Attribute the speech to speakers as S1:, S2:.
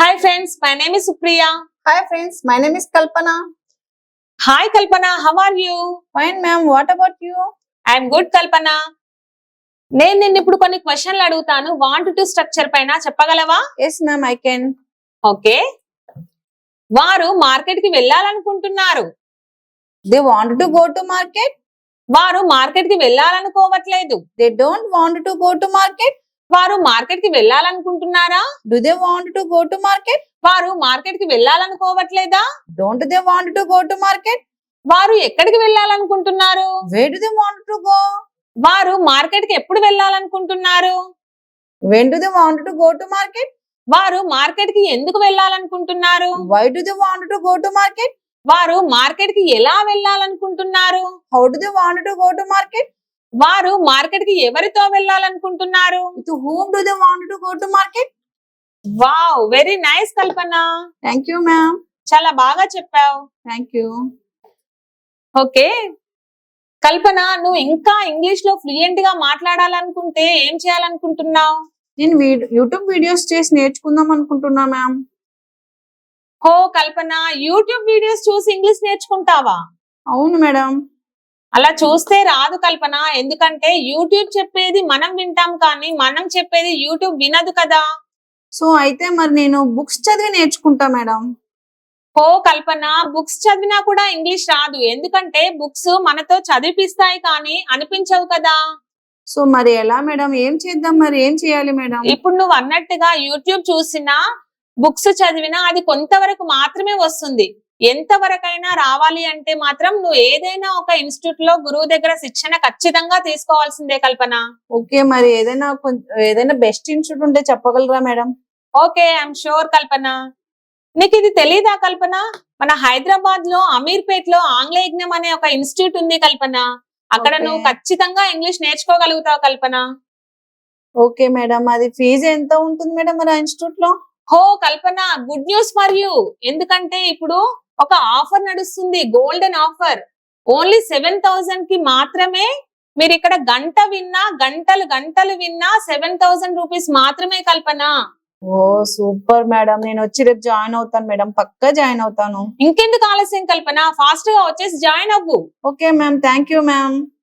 S1: Hi friends, my name is Supriya.
S2: Hi friends, my name is Kalpana.
S1: Hi Kalpana, how are you?
S2: Fine ma'am, what about you?
S1: I am good Kalpana. నేను నిన్ను ఇప్పుడు కొన్ని క్వశ్చన్లు అడుగుతాను. Want to structure పైన చెప్పగలవా?
S2: Yes ma'am, I can.
S1: Okay. వారు market కి వెళ్ళాలనుకుంటున్నారు.
S2: They want to go to market.
S1: వారు మార్కెట్ కి వెళ్ళాలనుకోవట్లేదు.
S2: They don't want to go to market.
S1: వారు మార్కెట్ కి వెళ్ళాలనుకుంటున్నారా?
S2: Do they want to go to market?
S1: వారు market కి వెళ్ళాలనుకోవట్లేదా?
S2: Don't they want to go to market?
S1: వారు ఎక్కడికి వెళ్ళాలనుకుంటున్నారు?
S2: Where do they want to go?
S1: వారు market కి ఎప్పుడు వెళ్ళాలనుకుంటున్నారు?
S2: When do they want to go to market?
S1: వారు market కి ఎందుకు వెళ్ళాలనుకుంటున్నారు?
S2: Why do they want to go to market?
S1: వారు market కి ఎలా వెళ్ళాలనుకుంటున్నారు?
S2: How do they want to go to market?
S1: వారు మార్కెట్ కి ఎవరితో వెళ్ళాలనుకుంటున్నారు?
S2: To whom do they want to go to market?
S1: Wow, very nice Kalpana.
S2: Thank you ma'am.
S1: చాలా బాగా చెప్పావు.
S2: Thank you.
S1: Okay కల్పన, నువ్వు ఇంకా ఇంగ్లీష్ లో ఫ్లూయెంట్ గా మాట్లాడాలనుకుంటే ఏం చేయాలనుకుంటున్నావు?
S2: నేను యూట్యూబ్ వీడియోస్ చేసి నేర్చుకుందాం అనుకుంటున్నా మ్యామ్.
S1: హో కల్పన, యూట్యూబ్ వీడియోస్ చూసి ఇంగ్లీష్ నేర్చుకుంటావా?
S2: అవును మేడం.
S1: అలా చూస్తే రాదు కల్పన, ఎందుకంటే యూట్యూబ్ చెప్పేది మనం వింటాం కానీ మనం చెప్పేది యూట్యూబ్ వినదు కదా.
S2: సో అయితే మరి నేను బుక్స్ చదివి నేర్చుకుంటా మేడం.
S1: హో కల్పన, బుక్స్ చదివినా కూడా ఇంగ్లీష్ రాదు, ఎందుకంటే బుక్స్ మనతో చదివిపిస్తాయి కానీ అనిపించవు కదా.
S2: సో మరి ఎలా మేడం, ఏం చేద్దాం, మరి ఏం చేయాలి మేడం?
S1: ఇప్పుడు నువ్వు అన్నట్టుగా యూట్యూబ్ చూసినా బుక్స్ చదివినా అది కొంతవరకు మాత్రమే వస్తుంది. ఎంతవరకైనా రావాలి అంటే మాత్రం నువ్వు ఏదైనా ఒక ఇన్స్టిట్యూట్ లో గురువు దగ్గర శిక్షణ ఖచ్చితంగా తీసుకోవాల్సిందే కల్పన.
S2: ఓకే, మరి ఏదైనా బెస్ట్ ఇన్స్టిట్యూట్ ఉంటే చెప్పగలరా మేడం?
S1: ఓకే, ఐఎమ్ షూర్ కల్పన. నీకు ఇది తెలీదా కల్పన? మన హైదరాబాద్ లో అమీర్పేట్ లో ఆంగ్లేయజ్ఞం అనే ఒక ఇన్స్టిట్యూట్ ఉంది కల్పన. అక్కడ
S2: Okay.
S1: నువ్వు ఖచ్చితంగా ఇంగ్లీష్ నేర్చుకోగలుగుతావు కల్పన.
S2: ఓకే మేడం, అది ఫీజు ఎంత ఉంటుంది మేడం మరి ఆ ఇన్స్టిట్యూట్ లో?
S1: హో కల్పన, గుడ్ న్యూస్ ఫర్ యూ. ఎందుకంటే ఇప్పుడు ఒక ఆఫర్ నడుస్తుంది, గోల్డెన్ ఆఫర్. ఓన్లీ 7,000 కి మాత్రమే మీరు ఇక్కడ గంట విన్నా, గంటలు విన్నా 7,000 రూపీస్ మాత్రమే కల్పన.
S2: ఓ సూపర్ మేడం, నేను వచ్చి రేపు జాయిన్ అవుతాను మేడం, పక్కా జాయిన్ అవుతాను.
S1: ఇంకెందుకు ఆలస్యం కల్పన, ఫాస్ట్ గా వచ్చేసి జాయిన్ అవ్వు.
S2: Okay ma'am, thank you ma'am.